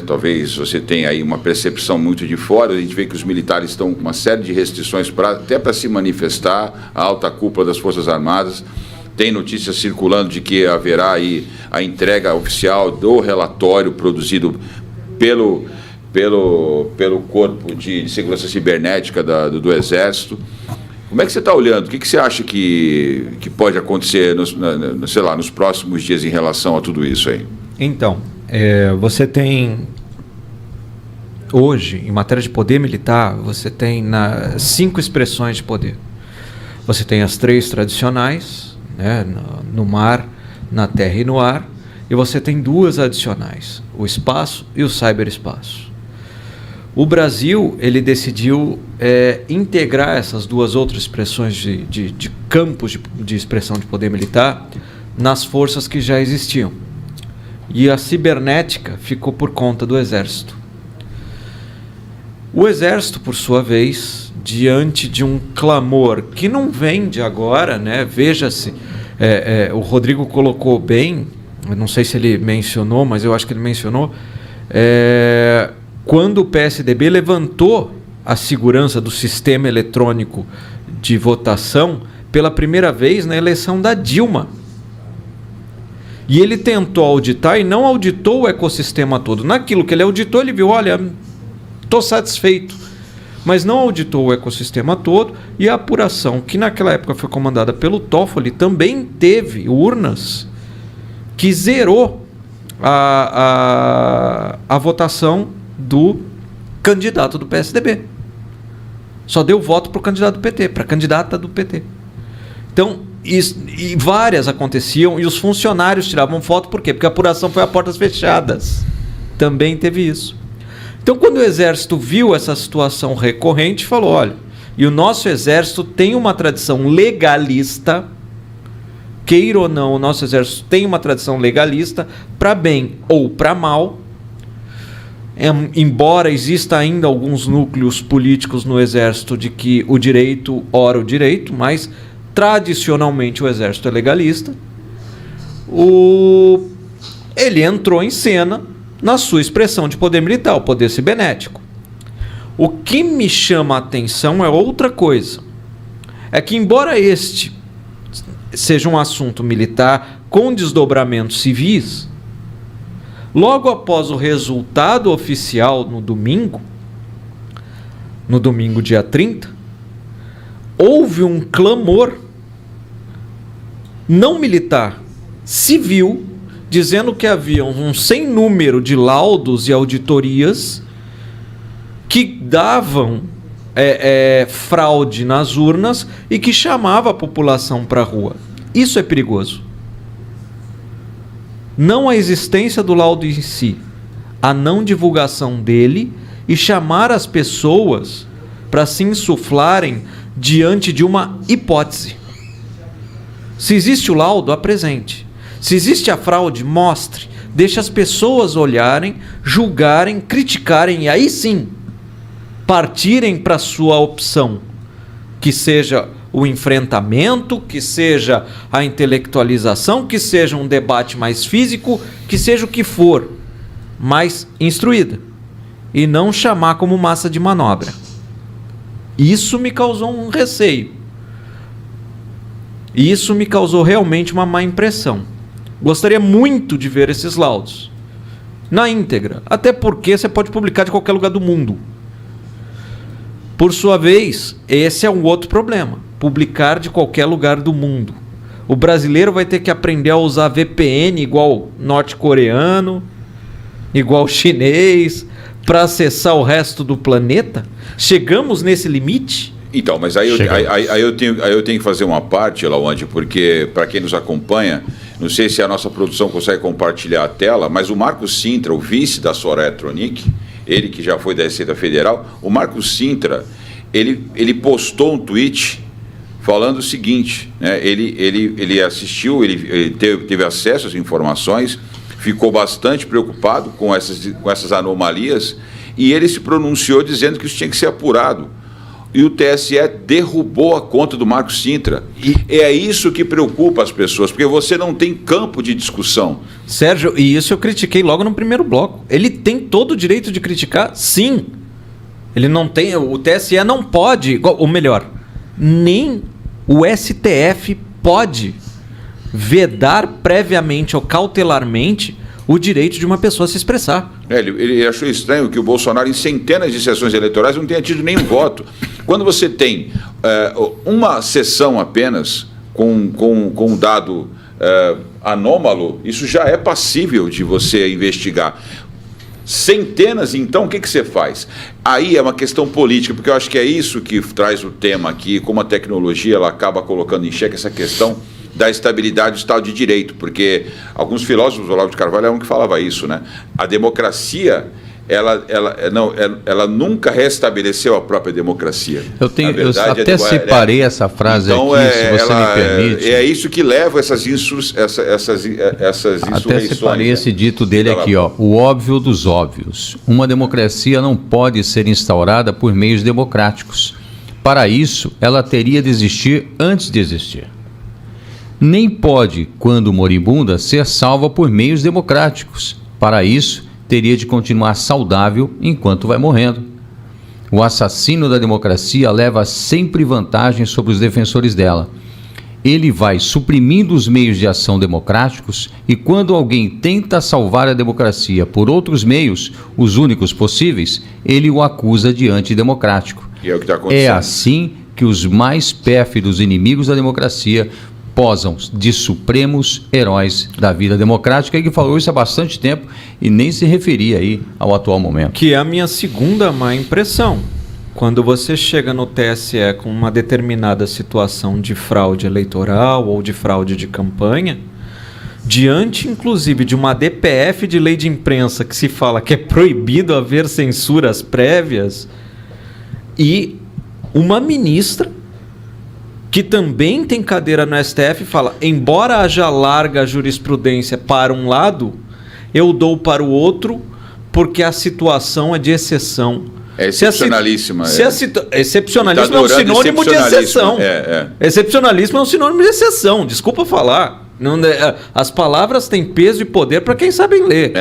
Talvez você tenha aí uma percepção muito de fora, a gente vê que os militares estão com uma série de restrições até para se manifestar, a alta cúpula das Forças Armadas. Tem notícias circulando de que haverá aí a entrega oficial do relatório produzido pelo Corpo de Segurança Cibernética do Exército. Como é que você está olhando? O que você acha que pode acontecer nos próximos dias em relação a tudo isso aí? Então, você tem hoje, em matéria de poder militar, você tem 5 expressões de poder. Você tem as 3 tradicionais, né, no mar, na terra e no ar, e você tem 2 adicionais, o espaço e o cyberespaço. O Brasil, ele decidiu integrar essas 2 outras expressões de campos de expressão de poder militar nas forças que já existiam. E a cibernética ficou por conta do Exército. O Exército, por sua vez, diante de um clamor que não vem de agora, né? Veja-se, o Rodrigo colocou bem, eu não sei se ele mencionou, mas eu acho que ele mencionou, quando o PSDB levantou a segurança do sistema eletrônico de votação pela primeira vez na eleição da Dilma. E ele tentou auditar e não auditou o ecossistema todo. Naquilo que ele auditou, ele viu, olha, estou satisfeito. Mas não auditou o ecossistema todo, e a apuração, que naquela época foi comandada pelo Toffoli, também teve urnas que zerou a votação do candidato do PSDB. Só deu voto para o candidato do PT, para a candidata do PT. Então, e várias aconteciam, e os funcionários tiravam foto, por quê? Porque a apuração foi a portas fechadas. Também teve isso. Então, quando o Exército viu essa situação recorrente, falou, olha, e o nosso Exército tem uma tradição legalista, queira ou não, o nosso Exército tem uma tradição legalista, para bem ou para mal, embora exista ainda alguns núcleos políticos no Exército de que o direito ora o direito, mas tradicionalmente o Exército é legalista, ele entrou em cena na sua expressão de poder militar, o poder cibernético. O que me chama a atenção é outra coisa. É que, embora este seja um assunto militar com desdobramentos civis, logo após o resultado oficial no domingo dia 30, houve um clamor não militar, civil, dizendo que havia um sem número de laudos e auditorias que davam fraude nas urnas e que chamava a população para a rua. Isso é perigoso. Não a existência do laudo em si, a não divulgação dele e chamar as pessoas para se insuflarem diante de uma hipótese. Se existe o laudo, apresente. Se existe a fraude, mostre. Deixe as pessoas olharem, julgarem, criticarem e aí sim partirem para a sua opção, que seja o enfrentamento, que seja a intelectualização, que seja um debate mais físico, que seja o que for, mais instruída, e não chamar como massa de manobra. Isso me causou um receio. Isso me causou realmente uma má impressão. Gostaria muito de ver esses laudos na íntegra, até porque você pode publicar de qualquer lugar do mundo. Por sua vez, esse é um outro problema, publicar de qualquer lugar do mundo. O brasileiro vai ter que aprender a usar VPN igual norte-coreano, igual chinês, para acessar o resto do planeta? Chegamos nesse limite? Então, mas aí eu tenho que fazer uma parte, Lawande, porque para quem nos acompanha, não sei se a nossa produção consegue compartilhar a tela, mas o Marcos Sintra, o vice da Sora Electronic, ele que já foi da Receita Federal, o Marcos Sintra, ele postou um tweet falando o seguinte, né? Ele assistiu, ele teve acesso às informações, ficou bastante preocupado com essas anomalias e ele se pronunciou dizendo que isso tinha que ser apurado. e o TSE derrubou a conta do Marco Sintra. E é isso que preocupa as pessoas, porque você não tem campo de discussão. Sérgio, e isso eu critiquei logo no primeiro bloco. Ele tem todo o direito de criticar? Sim. Ele não tem, o TSE não pode, ou melhor, nem o STF pode vedar previamente ou cautelarmente o direito de uma pessoa se expressar. Ele achou estranho que o Bolsonaro, em centenas de sessões eleitorais, não tenha tido nenhum voto. Quando você tem uma sessão apenas com um dado anômalo, isso já é passível de você investigar. Centenas, então, o que você faz? Aí é uma questão política, porque eu acho que é isso que traz o tema aqui, como a tecnologia ela acaba colocando em xeque essa questão da estabilidade do Estado de Direito, porque alguns filósofos, Olavo de Carvalho é um que falava isso, né? A democracia, ela nunca restabeleceu a própria demorracia. Eu até separei essa frase então, aqui, se você me permite. É isso que leva essas insurreições. Até separei esse dito dele aqui, ó, o óbvio dos óbvios. Uma democracia não pode ser instaurada por meios democráticos. Para isso, ela teria de existir antes de existir. Nem pode, quando moribunda, ser salva por meios democráticos. Para isso, teria de continuar saudável enquanto vai morrendo. O assassino da democracia leva sempre vantagem sobre os defensores dela. Ele vai suprimindo os meios de ação democráticos e quando alguém tenta salvar a democracia por outros meios, os únicos possíveis, ele o acusa de antidemocrático. E é o que está acontecendo. É assim que os mais pérfidos inimigos da democracia posam de supremos heróis da vida democrática, e que falou isso há bastante tempo e nem se referia aí ao atual momento. Que é a minha segunda má impressão. Quando você chega no TSE com uma determinada situação de fraude eleitoral ou de fraude de campanha, diante inclusive de uma DPF de lei de imprensa que se fala que é proibido haver censuras prévias, e uma ministra que também tem cadeira no STF, fala, embora haja larga jurisprudência para um lado, eu dou para o outro porque a situação é de exceção. É excepcionalíssima. Excepcionalismo é um sinônimo de exceção. Excepcionalismo é um sinônimo de exceção, desculpa falar. Não, as palavras têm peso e poder para quem sabe ler.